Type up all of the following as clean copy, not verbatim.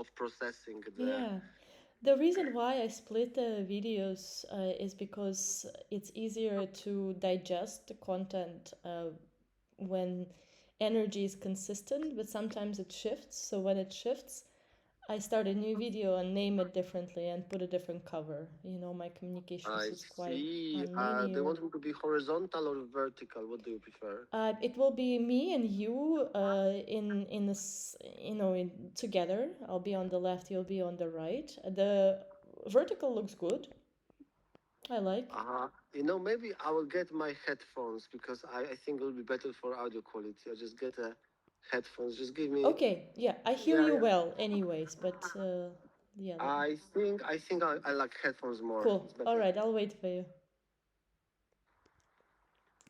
of processing the. Yeah. The reason why I split the videos is because it's easier to digest the content when energy is consistent, but sometimes it shifts. So when it shifts, I start a new video and name it differently and put a different cover. My communications I is quite see. They unlinear. want me to be horizontal or vertical. What do you prefer? It will be me and you in this, together. I'll be on the left, you'll be on the right. The vertical looks good. I like. Maybe I will get my headphones because I think it will be better for audio quality. I'll just get a headphones. Just give me. Okay, yeah, I hear Yeah, you yeah. well, anyways. But yeah, I think I like headphones more. It's cool. All better. right, I'll wait for you.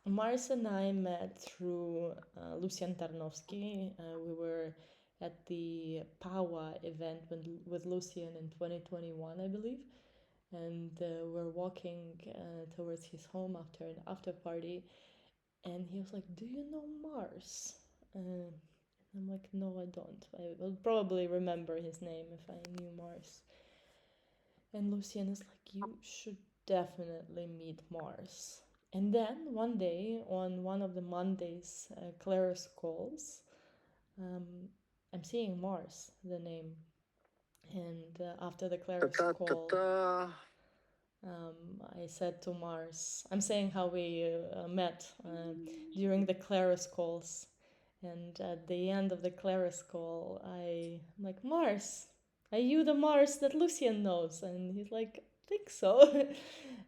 Mars and I met through Lucian Tarnowski. We were at the PAWA event with Lucian in 2021, I believe. And we're walking towards his home after an after party. And he was like, "Do you know Mars?" I'm like, "No, I don't. I will probably remember his name if I knew Mars." And Lucian is like, "You should definitely meet Mars." And then one day, on one of the Mondays, Claire's calls, um, I'm seeing Mars, the name. And after the Ta Claire's ta ta call, ta. I said to Mars, I'm saying how we met during the Claris calls. And at the end of the Claris call, I'm like, "Mars, are you the Mars that Lucian knows?" And he's like, "I think so."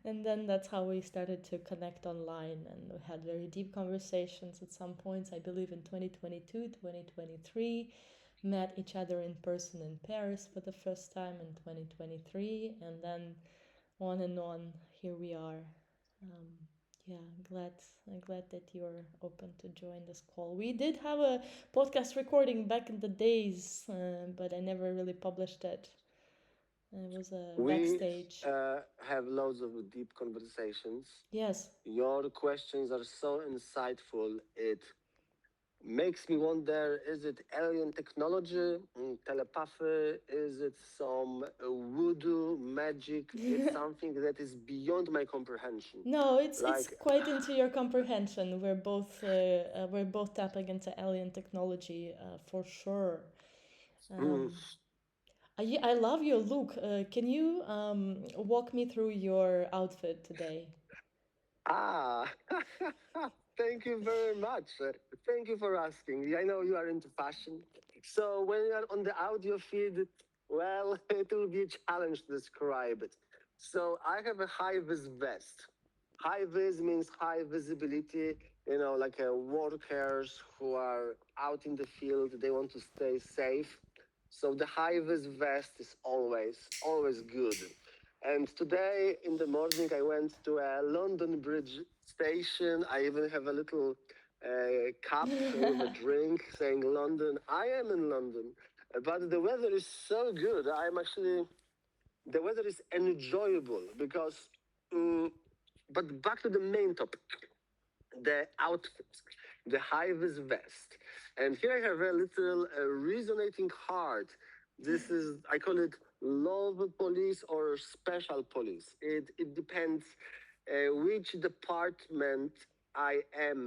And then that's how we started to connect online, and we had very deep conversations at some points, I believe in 2022, 2023. Met each other in person in Paris for the first time in 2023, and then on and on. Here we are. Um, yeah, I'm glad that you're open to join this call. We did have a podcast recording back in the days, but I never really published it. It was a We backstage. have loads of deep conversations. Yes. Your questions are so insightful. It makes me wonder, is it alien technology, telepathy? Is it some voodoo magic? It's something that is beyond my comprehension. No, it's Like, quite into your comprehension. We're both tapping into alien technology for sure. mm, Um, I love your look. Can you walk me through your outfit today? ah, thank you very much. Thank you for asking. I know you are into fashion. So when you are on the audio feed, well, it will be a challenge to describe it. So I have a high vis vest. High vis means high visibility. Like workers who are out in the field, they want to stay safe. So the high vis vest is always good. And today in the morning, I went to a London Bridge station. I even have a little cup with a drink saying London. I am in London, but the weather is so good. The weather is enjoyable because. But back to the main topic, the outfit, the high vis vest. And here I have a little resonating heart. I call it love police or special police. It depends which department I am.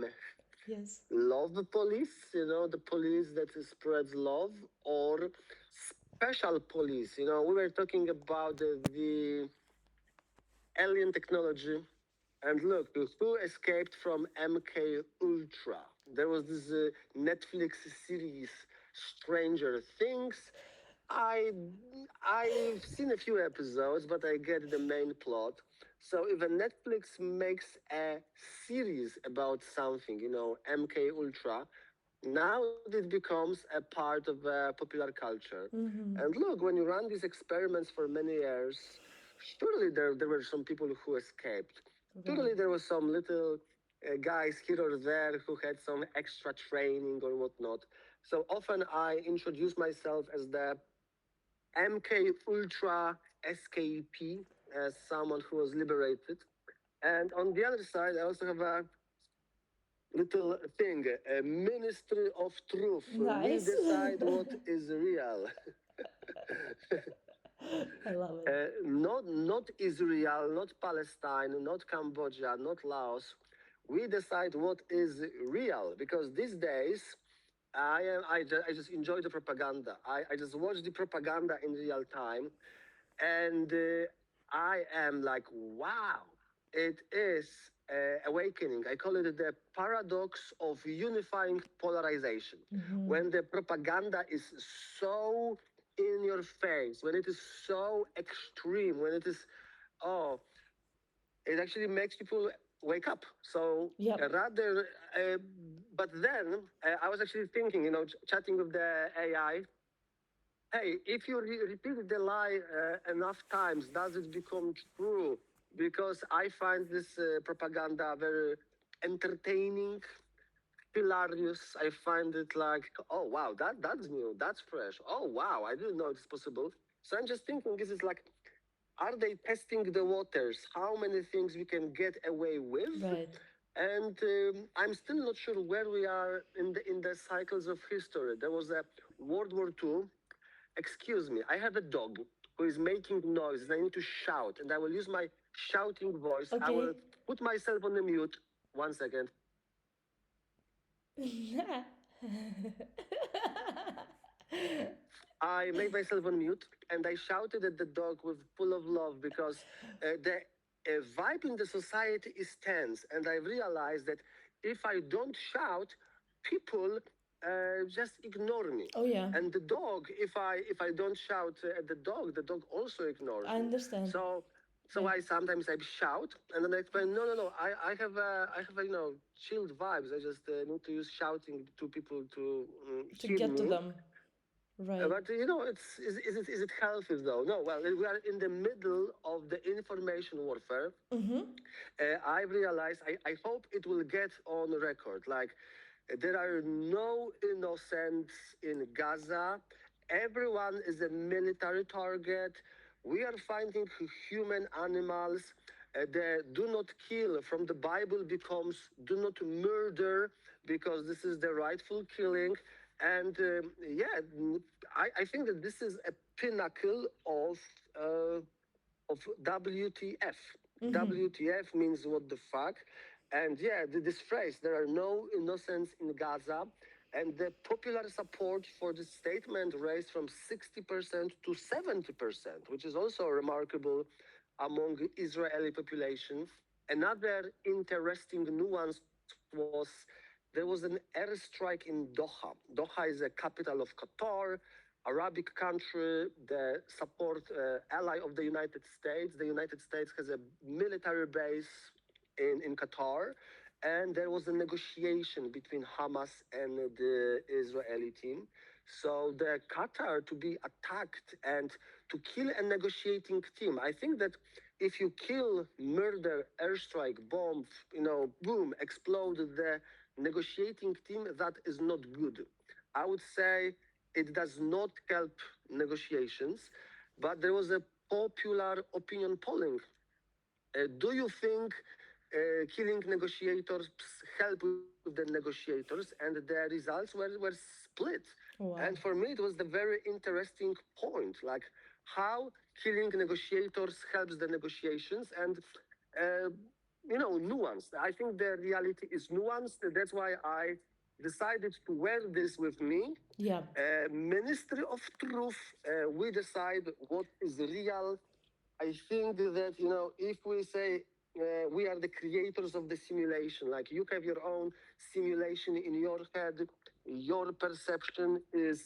Yes. Love police, the police that spreads love, or special police. We were talking about the alien technology. And look, who escaped from MK Ultra? There was this Netflix series, Stranger Things. I I've seen a few episodes, but I get the main plot. So if a Netflix makes a series about something, MK Ultra, now it becomes a part of popular culture. Mm-hmm. And look, when you run these experiments for many years, surely there were some people who escaped. Right. Surely there was some little guys here or there who had some extra training or whatnot. So often I introduce myself as the MK Ultra SKP, as someone who was liberated. And on the other side, I also have a little thing, a ministry of truth. We Nice. decide what is real. I love it. Not Israel, not Palestine, not Cambodia, not Laos. We decide what is real because these days I just enjoy the propaganda. I just watch the propaganda in real time, and I am like, wow, it is awakening. I call it the paradox of unifying polarization. When the propaganda is so in your face, when it is so extreme, when it is, oh, it actually makes people wake up. So Yep. but then I was actually thinking, chatting with the AI. Hey, if you repeat the lie enough times, does it become true? Because I find this propaganda very entertaining, hilarious. I find it like, oh wow, that's new, that's fresh. Oh wow, I didn't know it's possible. So I'm just thinking, this is like, are they testing the waters? How many things we can get away with? Right. And I'm still not sure where we are in the cycles of history. There was a World War II. Excuse me, I have a dog who is making noise and I need to shout, and I will use my shouting voice. I will Okay. put myself on the mute. 1 second. I made myself on mute and I shouted at the dog with full of love because the vibe in the society is tense. And I realized that if I don't shout, people just ignore me. Oh yeah, And the dog, if I don't shout at the dog also ignores I me. understand. So Yeah. I sometimes I shout and then I explain, no, I have chilled vibes. I just need to use shouting to people to To heal get to me. them. Right. But is it healthy though? No. Well, we are in the middle of the information warfare. I realize. I hope it will get on record. Like there are no innocents in Gaza. Everyone is a military target. We are finding human animals. The do not kill from the Bible becomes do not murder because this is the rightful killing. And yeah, I think that this is a pinnacle uh, of WTF. WTF means what the fuck. And yeah, this phrase, there are no innocents in Gaza. And the popular support for this statement raised from 60% to 70%, which is also remarkable among Israeli population. Another interesting nuance was there was an airstrike in Doha. Doha is a capital of Qatar, Arabic country, the support ally of the United States. The United States has a military base in Qatar, and there was a negotiation between Hamas and the Israeli team. So the Qatar to be attacked and to kill a negotiating team. I think that if you kill, murder, airstrike, bomb, boom, explode the negotiating team, that is not good. I would say it does not help negotiations, but there was a popular opinion polling. Do you think killing negotiators help with the negotiators? And the results were split. And Wow. for me, it was the very interesting point, like how killing negotiators helps the negotiations and uh, nuanced. I think the reality is nuanced. That's why I decided to wear this with me. Yeah. Ministry of Truth, we decide what is real. I think that if we say we are the creators of the simulation, like you have your own simulation in your head, your perception is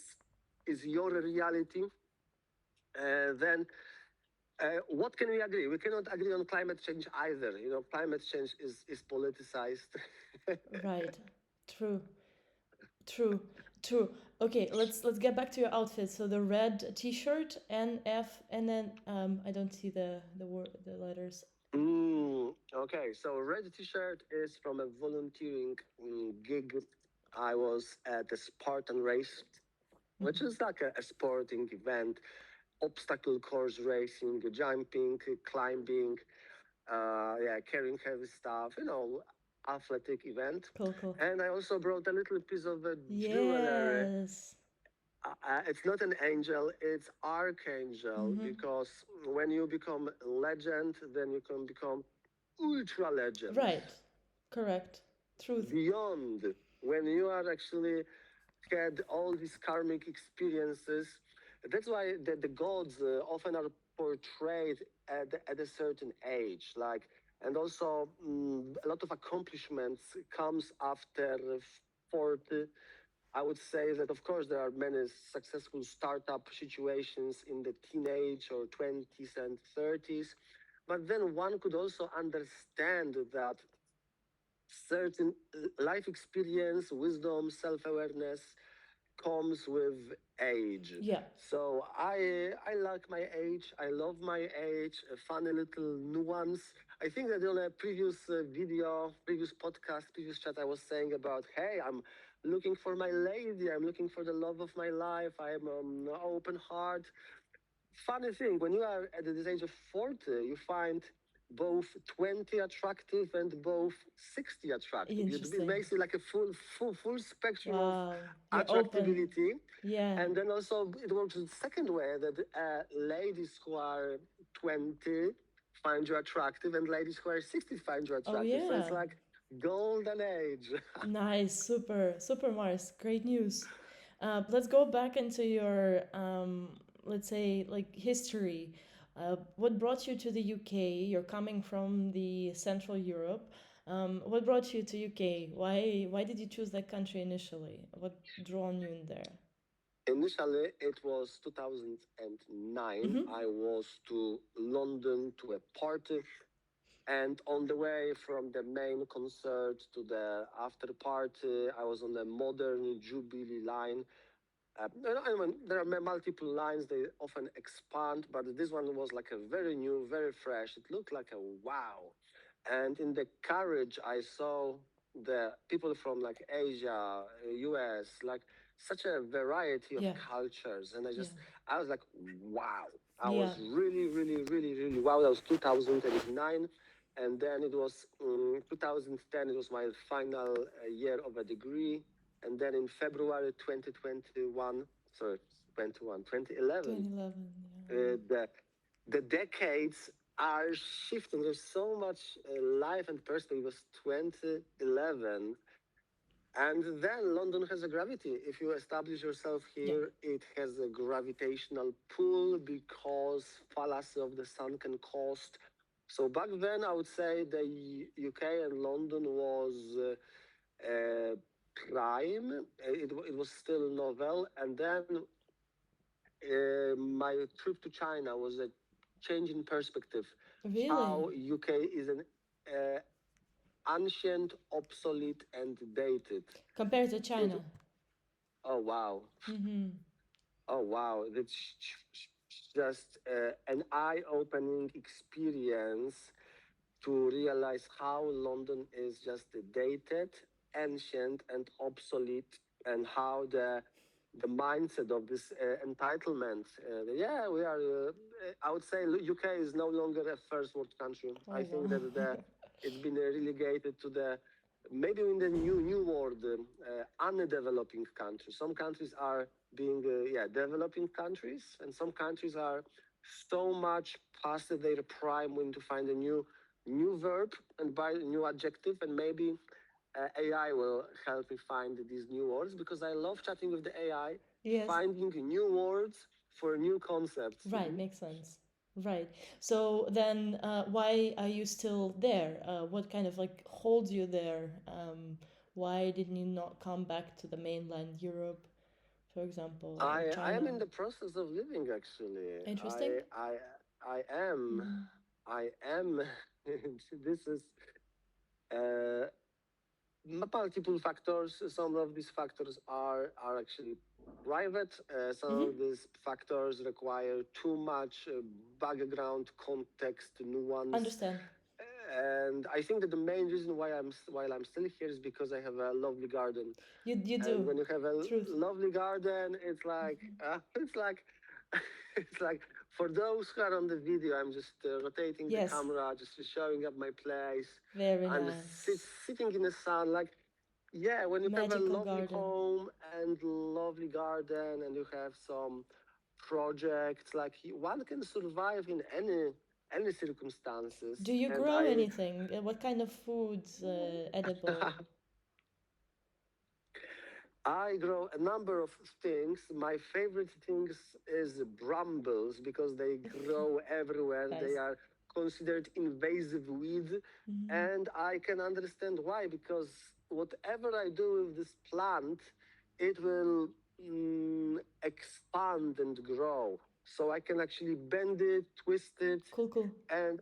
your reality. Then what can we agree? We cannot agree on climate change either. Climate change is politicized. Right. True. True. True. Okay, let's get back to your outfit. So the red T-shirt, NF, and then I don't see the letters. Okay, so red T-shirt is from a volunteering gig. I was at the Spartan race, which is like a sporting event, obstacle course racing, jumping, climbing, yeah, carrying heavy stuff, athletic event. Cool, cool. And I also brought a little piece of jewelry. Yes. It's not an angel, it's archangel, Mm-hmm. because when you become legend, then you can become ultra legend. Right. Correct. Truth. Beyond, when you are actually had all these karmic experiences. That's why the gods often are portrayed at a certain age, like, and also a lot of accomplishments comes after 40. I would say that, of course, there are many successful startup situations in the teenage or 20s and 30s. But then one could also understand that certain life experience, wisdom, self awareness comes with age. Yeah. So I like my age. I love my age. A funny little nuance. I think that on a previous video, previous podcast, previous chat, I was saying about, hey, I'm looking for my lady. I'm looking for the love of my life. I'm open heart. Funny thing, when you are at this age of 40, you find both 20 attractive and both 60 attractive. It Interesting. makes it like a full spectrum of Wow. You're open. attractability. Yeah. And then also it works the second way that ladies who are 20 find you attractive and ladies who are 60 find you Oh, attractive. So it's yeah. like golden age. Nice. Super. Super, Mars. Great news. Let's go back into your, let's say, like history. What brought you to the UK? You're coming from the Central Europe. What brought you to UK? Why did you choose that country initially? What drawn you in there? Initially, it was 2009. Mm-hmm. I was to London to a party, and on the way from the main concert to the after party, I was on the modern Jubilee line. I mean, there are multiple lines, they often expand, but this one was like a very new, very fresh. It looked like a wow. And in the carriage, I saw the people from like Asia, US, like such a variety of Yeah. cultures. And Yeah. I was like, wow. I Yeah. was really wow. That was 2009. And then it was 2010, it was my final year of a degree. And then in February 2021, sorry, 2011, 2011. uh, the, the decades are shifting. There's so much life and perspective. It was 2011. And then London has a gravity. If you establish yourself Yeah. here, it has a gravitational pull because fallacy of the sunken cost. So back then, I would say the UK and London was prime. It was still novel. And then my trip to China was a change in perspective. Really? How UK is an uh, ancient, obsolete, and dated. Compared to It China. Oh wow, Mm-hmm. oh wow, that's just an eye-opening experience to realize how London is just dated, ancient, and obsolete, and how the mindset of this entitlement. Yeah, we are. I would say UK is no longer a first world country. Oh, I think that wow. it's been relegated to the maybe in the new world undeveloping countries. Some countries are being developing countries, and some countries are so much past their prime when to find a new verb and by new adjective, and maybe AI will help me find these new words because I love chatting with the AI, Yes. finding new words for new concepts. Right, makes sense. Right. So then, why are you still there? What kind of like holds you there? Why didn't you not come back to the mainland Europe, for example, or I am China? in the process of living actually. Interesting. I am Mm-hmm. I am. This is uh, multiple factors. Some of these factors are actually private. Some Mm-hmm. of these factors require too much background, context, nuance. Understand. And I think that the main reason why I'm still here is because I have a lovely garden. You And do. when you have a Truth. lovely garden, it's like Mm-hmm. it's like it's like for those who are on the video, I'm just rotating the Yes. camera, just showing up my place. Very I'm just nice. sitting in the sun, like Yeah, when you have a Magical lovely garden. home and lovely garden and you have some projects, like one can survive in any Do circumstances. you And grow anything? What kind of foods, edible? I grow a number of things. My favorite things is brambles because they grow everywhere. They Nice. are considered invasive weed, Mhm. and I can understand why. Because whatever I do with this plant, it will expand and grow. So I can actually bend it, twist it, Cool, cool. and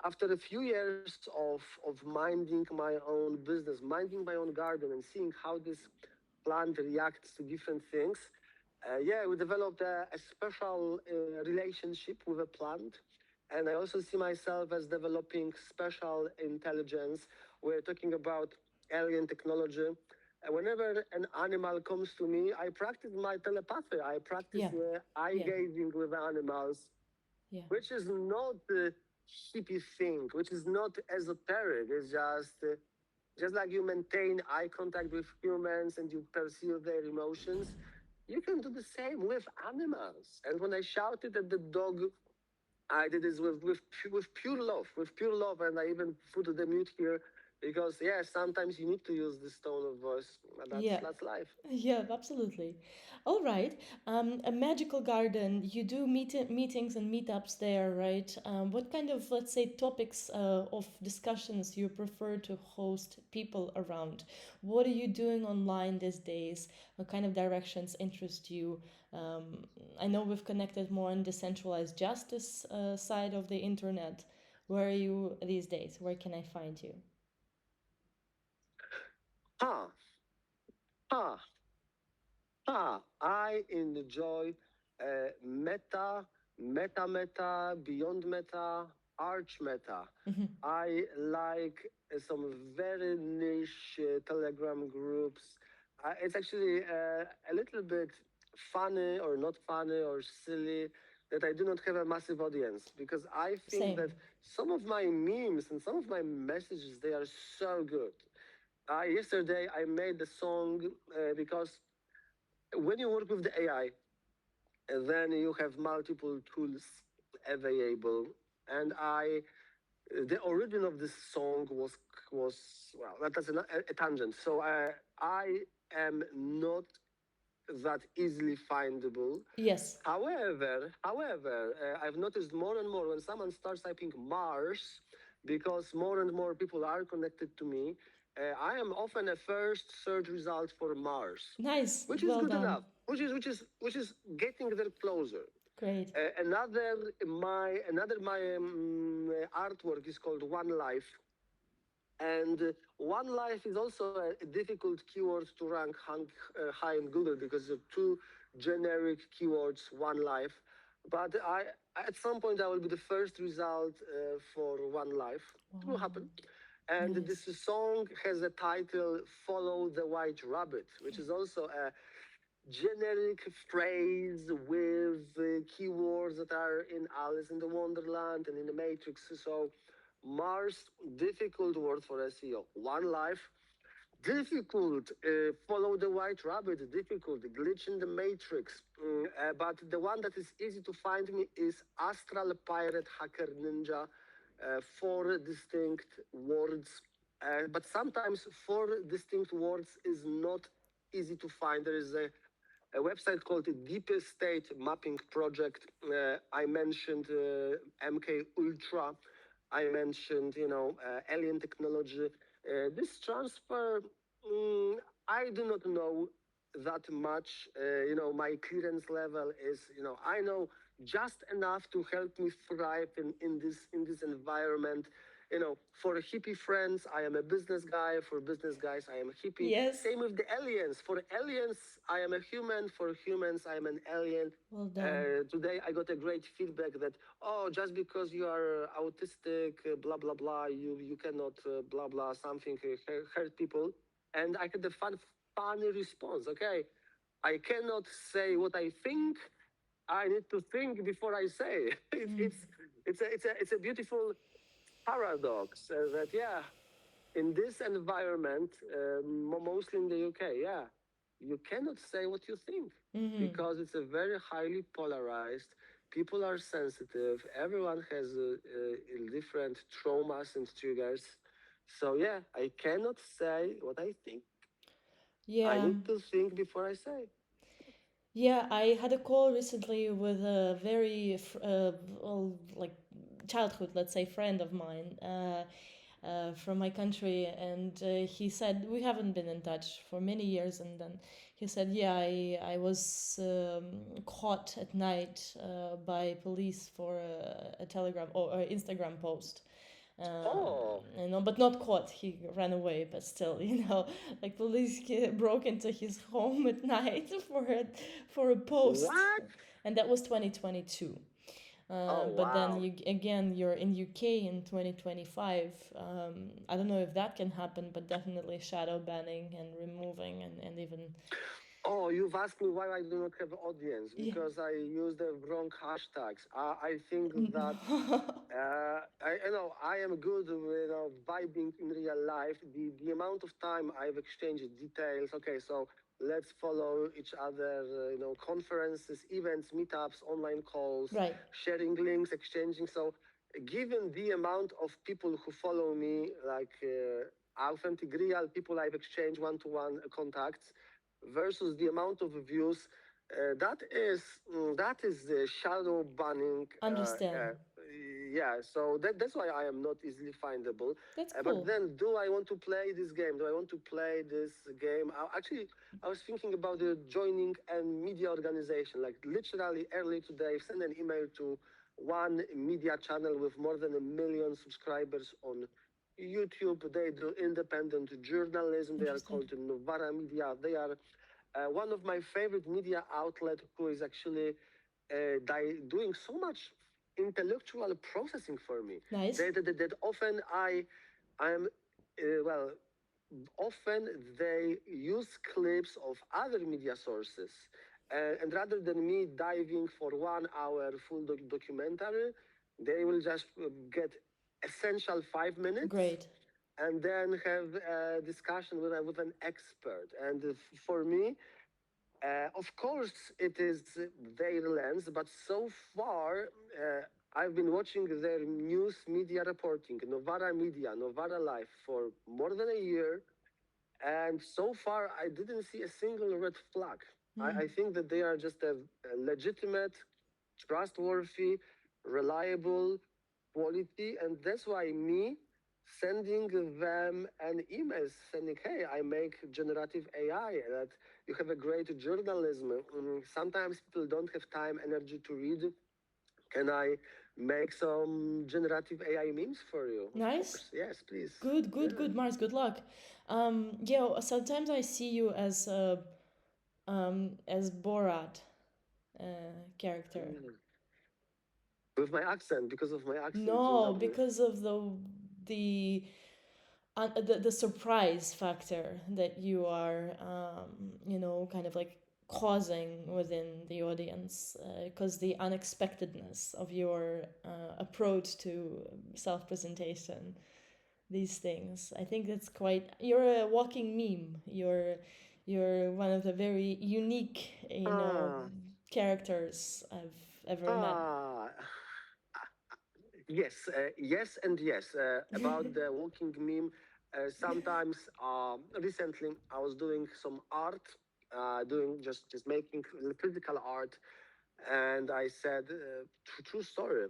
after a few years of minding my own business, minding my own garden, and seeing how this plant reacts to different things, yeah, we developed a special relationship with a plant. And I also see myself as developing special intelligence. We're talking about alien technology. Whenever an animal comes to me, I practice my telepathy. I practice Yeah, eye yeah, gazing with animals, yeah. which is not a hippie thing, which is not esoteric. It's just like you maintain eye contact with humans and you perceive their emotions, you can do the same with animals. And when I shouted at the dog, I did this with pure love, and I even put the mute here because yeah, sometimes you need to use this tone of voice. Yeah, That's life. yeah, absolutely. All right. A magical garden. You do meetings and meetups there, right? What kind of, let's say, topics of discussions you prefer to host people around? What are you doing online these days? What kind of directions interest you? I know we've connected more on decentralized justice side of the internet. Where are you these days? Where can I find you? Ha ha I enjoy meta, beyond meta, arch meta. I like some very niche Telegram groups. It's actually a little bit funny or not funny or silly that I do not have a massive audience because I think Same. that some of my memes and some of my messages, they are so good. Yesterday I made the song because when you work with the AI, then you have multiple tools available. And the origin of this song was well, that's a tangent. So I am not that easily findable. Yes. However, I've noticed more and more when someone starts typing Mars, because more and more people are connected to me. I am often a first search result for Mars, Nice. which is Well good done. enough. Which is getting there closer. Great. Another my artwork is called One Life, and one life is also a difficult keyword to rank high in Google because of two generic keywords, one life. But at some point, I will be the first result for one life. It will Wow. happen. And this Nice. song has a title, Follow the White Rabbit, which is also a generic phrase with keywords that are in Alice in the Wonderland and in the Matrix. So Mars, difficult word for SEO. One life, difficult. Follow the white rabbit, difficult. Glitch in the matrix. But the one that is easy to find me is Astral Pirate Hacker Ninja. Four distinct words. But sometimes four distinct words is not easy to find. There is a website called the Deep State Mapping Project. I mentioned MK Ultra. I mentioned, alien technology. This transfer, I do not know that much. My clearance level is, I know just enough to help me thrive in this environment. For hippie friends, I am a business guy. For business guys, I am a hippie. Yes. Same with the aliens. For aliens, I am a human. For humans, I am an alien. Well done. Today, I got a great feedback that, oh, just because you are autistic, blah blah blah, you cannot blah blah something hurt people. And I had a funny response. Okay, I cannot say what I think. I need to think before I say. It's Mm. it's it's a beautiful paradox that yeah, in this environment, mostly in the UK, yeah, you cannot say what you think Mm-hmm. because it's a very highly polarized. People are sensitive. Everyone has different traumas and triggers. So yeah, I cannot say what I think. I Yeah. need to think before I say. Yeah, I had a call recently with a very well, like childhood, let's say, friend of mine from my country, and he said we haven't been in touch for many years, and then he said, "Yeah, I was caught at night by police for a Telegram or Instagram post." Oh, But not caught. He ran away, but still, like police broke into his home at night for a post, what? and that was 2022. Oh But then wow. you're in UK in 2025. I don't know if that can happen, but definitely shadow banning and removing and even Oh, you've asked me why I do not have audience yeah. because I use the wrong hashtags. I think that I am good, vibing in real life. The amount of time I've exchanged details. Okay, so let's follow each other. Conferences, events, meetups, online calls, Right. sharing links, exchanging. So, given the amount of people who follow me, like authentic, real people I've exchanged one-to-one contacts, versus the amount of views. That is the shadow banning. Understand. Yeah, so that's why I am not easily findable. That's But cool. then, do I want to play this game? Do I want to play this game? Actually, I was thinking about joining a media organization. Like literally early today, I sent an email to one media channel with more than 1 million subscribers on YouTube. They do independent journalism. They are Interesting. called Novara Media. They are one of my favorite media outlet who is actually doing so much intellectual processing for me Nice. that often I am well, often they use clips of other media sources, and rather than me diving for 1 hour full documentary, they will just get essential 5 minutes Great. and then have a discussion with an expert. And for me, of course, it is their lens, but so far, I've been watching their news media reporting, Novara Media, Novara Life, for more than a year. And so far, I didn't see a single red flag. Mm. I think that they are just a legitimate, trustworthy, reliable quality. And that's why me sending them an email saying, hey, I make generative AI, that you have a great journalism. Sometimes people don't have time, energy to read. Can I make some generative AI memes for you? Of Nice. course. Yes, please. Good, good, Yeah. good, Mars. Good luck. Yeah, sometimes I see you as Borat character. Mm. With my accent, because of my accent, No, because of the the surprise factor that you are kind of like causing within the audience, because the unexpectedness of your approach to self presentation, these things. I think that's quite. You're a walking meme. You're one of the very unique, ah, characters I've ever met. ah. Yes, yes, and yes. About the walking meme, sometimes recently I was doing some art, doing just making physical art, and I said, true story.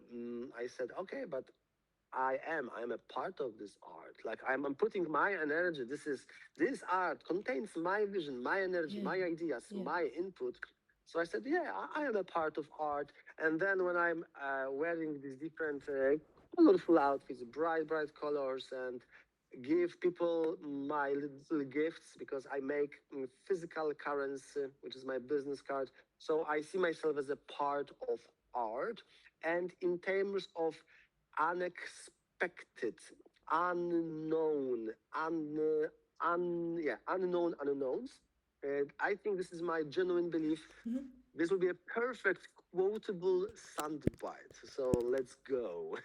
I said, okay, but I'm a part of this art. Like I'm putting my energy. This art contains my vision, my energy, Yeah, my ideas, yeah. my input. So I said, yeah, I am a part of art. And then when I'm wearing these different colorful outfits, bright colors, and give people my little gifts because I make physical currency, which is my business card. So I see myself as a part of art. And in terms of unexpected, unknown, unknown unknowns. And I think this is my genuine belief. Mhm. This will be a perfect quotable soundbite. So let's go.